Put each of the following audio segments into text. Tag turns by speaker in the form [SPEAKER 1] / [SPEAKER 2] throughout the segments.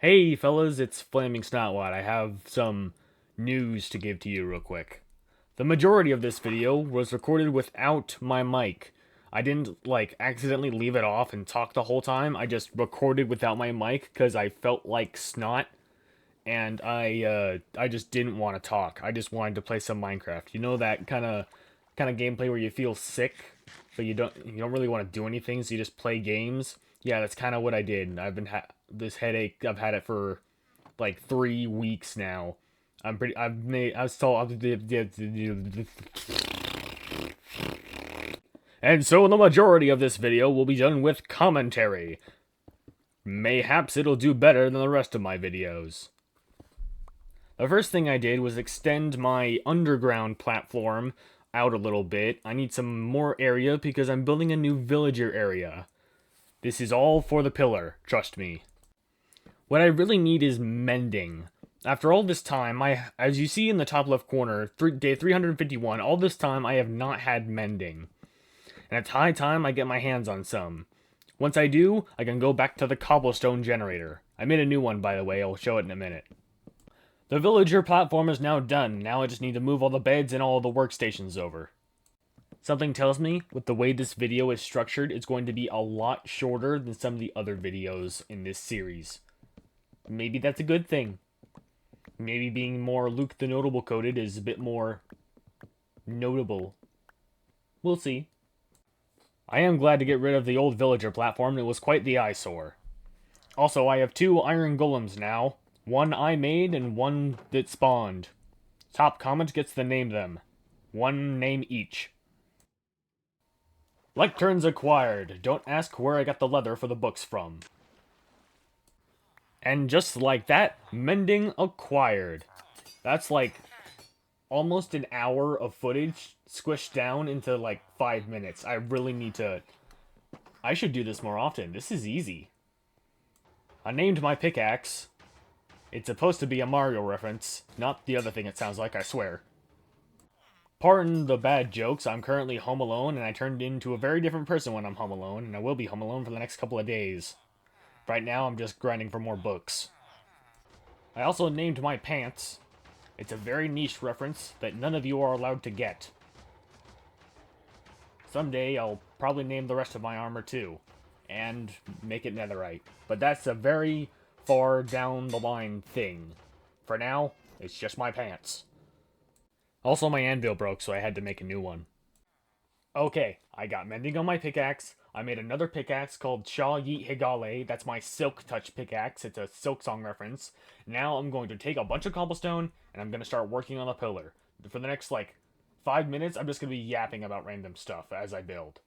[SPEAKER 1] Hey fellas, it's Flaming Snotwad. I have some news to give to you real quick. The majority of this video was recorded without my mic. I didn't accidentally leave it off and talk the whole time. I just recorded without my mic because I felt like snot and I just didn't want to talk. I just wanted to play some Minecraft. You know that kind of gameplay where you feel sick, but you don't really want to do anything, so you just play games. Yeah, that's kind of what I did. This headache. I've had it for like 3 weeks now. I've made. I was told. And so the majority of this video will be done with commentary. Mayhaps it'll do better than the rest of my videos. The first thing I did was extend my underground platform out a little bit. I need some more area because I'm building a new villager area. This is all for the pillar, trust me. What I really need is mending. After all this time, as you see in the top left corner, day 351, all this time I have not had mending. And it's high time I get my hands on some. Once I do, I can go back to the cobblestone generator. I made a new one, by the way, I'll show it in a minute. The villager platform is now done. Now I just need to move all the beds and all the workstations over. Something tells me, with the way this video is structured, it's going to be a lot shorter than some of the other videos in this series. Maybe that's a good thing. Maybe being more Luke the Notable coded is a bit more notable. We'll see. I am glad to get rid of the old villager platform. It was quite the eyesore. Also, I have 2 iron golems now. One I made and one that spawned. Top comment gets to name them. 1 name each. Lecterns acquired. Don't ask where I got the leather for the books from. And just like that, mending acquired. That's like almost an hour of footage squished down into like 5 minutes. I really need to... I should do this more often. This is easy. I named my pickaxe. It's supposed to be a Mario reference, not the other thing it sounds like, I swear. Pardon the bad jokes, I'm currently home alone, and I turned into a very different person when I'm home alone, and I will be home alone for the next couple of days. Right now, I'm just grinding for more books. I also named my pants. It's a very niche reference that none of you are allowed to get. Someday, I'll probably name the rest of my armor too, and make it netherite. But that's a very far down the line thing. For now, it's just my pants. Also, my anvil broke, so I had to make a new one. Okay, I got mending on my pickaxe. I made another pickaxe called Shaw Yeet Higale. That's my Silk Touch pickaxe. It's a Silk Song reference. Now I'm going to take a bunch of cobblestone, and I'm going to start working on the pillar. For the next, 5 minutes, I'm just going to be yapping about random stuff as I build.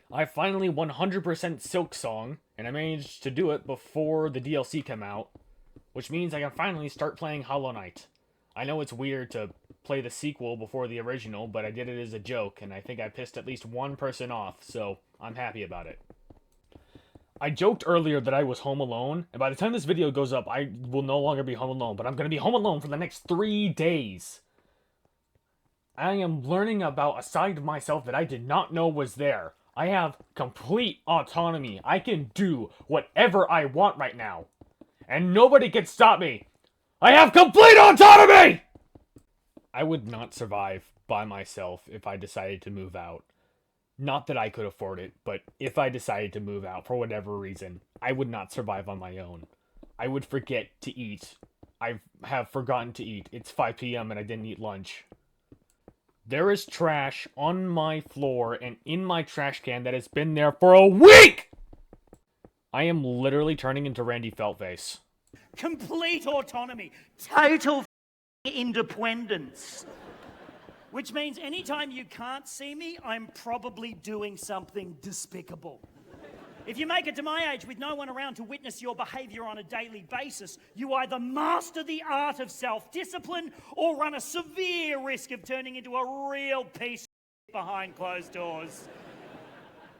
[SPEAKER 1] I finally 100% Silk Song, and I managed to do it before the DLC came out, which means I can finally start playing Hollow Knight. I know it's weird to play the sequel before the original, but I did it as a joke, and I think I pissed at least one person off, so I'm happy about it. I joked earlier that I was home alone, and by the time this video goes up, I will no longer be home alone, but I'm going to be home alone for the next 3 days. I am learning about a side of myself that I did not know was there. I have complete autonomy. I can do whatever I want right now, and nobody can stop me. I have complete autonomy! I would not survive by myself if I decided to move out. Not that I could afford it, but if I decided to move out for whatever reason, I would not survive on my own. I would forget to eat. I have forgotten to eat. It's 5 p.m. and I didn't eat lunch. There is trash on my floor and in my trash can that has been there for a week! I am literally turning into Randy Feltface.
[SPEAKER 2] Complete autonomy, total independence. Which means anytime you can't see me, I'm probably doing something despicable. If you make it to my age with no one around to witness your behavior on a daily basis, you either master the art of self-discipline or run a severe risk of turning into a real piece of behind closed doors.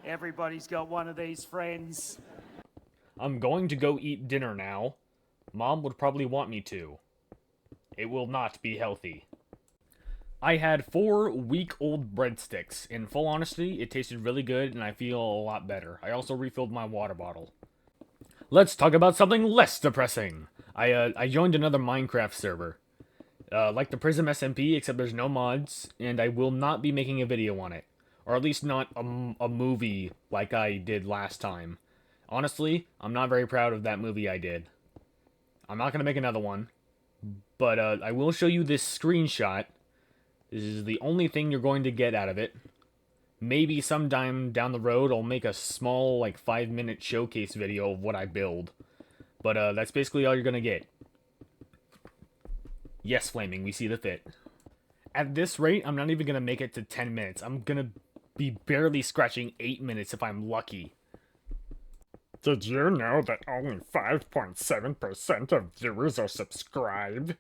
[SPEAKER 2] Everybody's got one of these friends.
[SPEAKER 1] I'm going to go eat dinner now. Mom would probably want me to. It will not be healthy. I had 4 week-old breadsticks. In full honesty, it tasted really good and I feel a lot better. I also refilled my water bottle. let's talk about something less depressing. I joined another Minecraft server. Like the Prism SMP, except there's no mods, and I will not be making a video on it. Or at least not a movie like I did last time. Honestly, I'm not very proud of that movie I did. I'm not going to make another one. But I will show you this screenshot. This is the only thing you're going to get out of it. Maybe sometime down the road I'll make a small, like, 5-minute showcase video of what I build. But that's basically all you're going to get. Yes, Flaming, we see the fit. At this rate, I'm not even going to make it to 10 minutes. I'm going to be barely scratching 8 minutes if I'm lucky.
[SPEAKER 3] Did you know that only 5.7% of viewers are subscribed?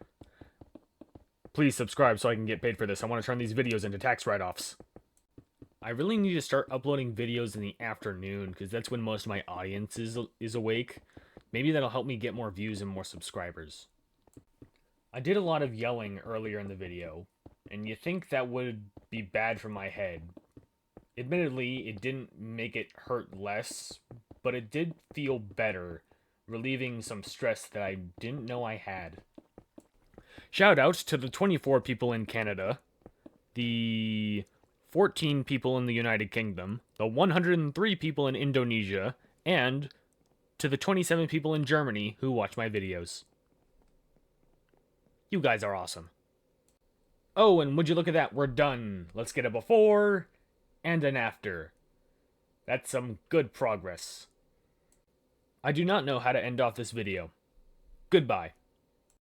[SPEAKER 1] Please subscribe so I can get paid for this. I want to turn these videos into tax write-offs. I really need to start uploading videos in the afternoon, because that's when most of my audience is awake. Maybe that'll help me get more views and more subscribers. I did a lot of yelling earlier in the video, and you think that would be bad for my head. Admittedly, it didn't make it hurt less, but it did feel better, relieving some stress that I didn't know I had. Shoutouts to the 24 people in Canada, the 14 people in the United Kingdom, the 103 people in Indonesia, and to the 27 people in Germany who watch my videos. You guys are awesome. Oh, and would you look at that, we're done. Let's get a before and an after. That's some good progress. I do not know how to end off this video. Goodbye.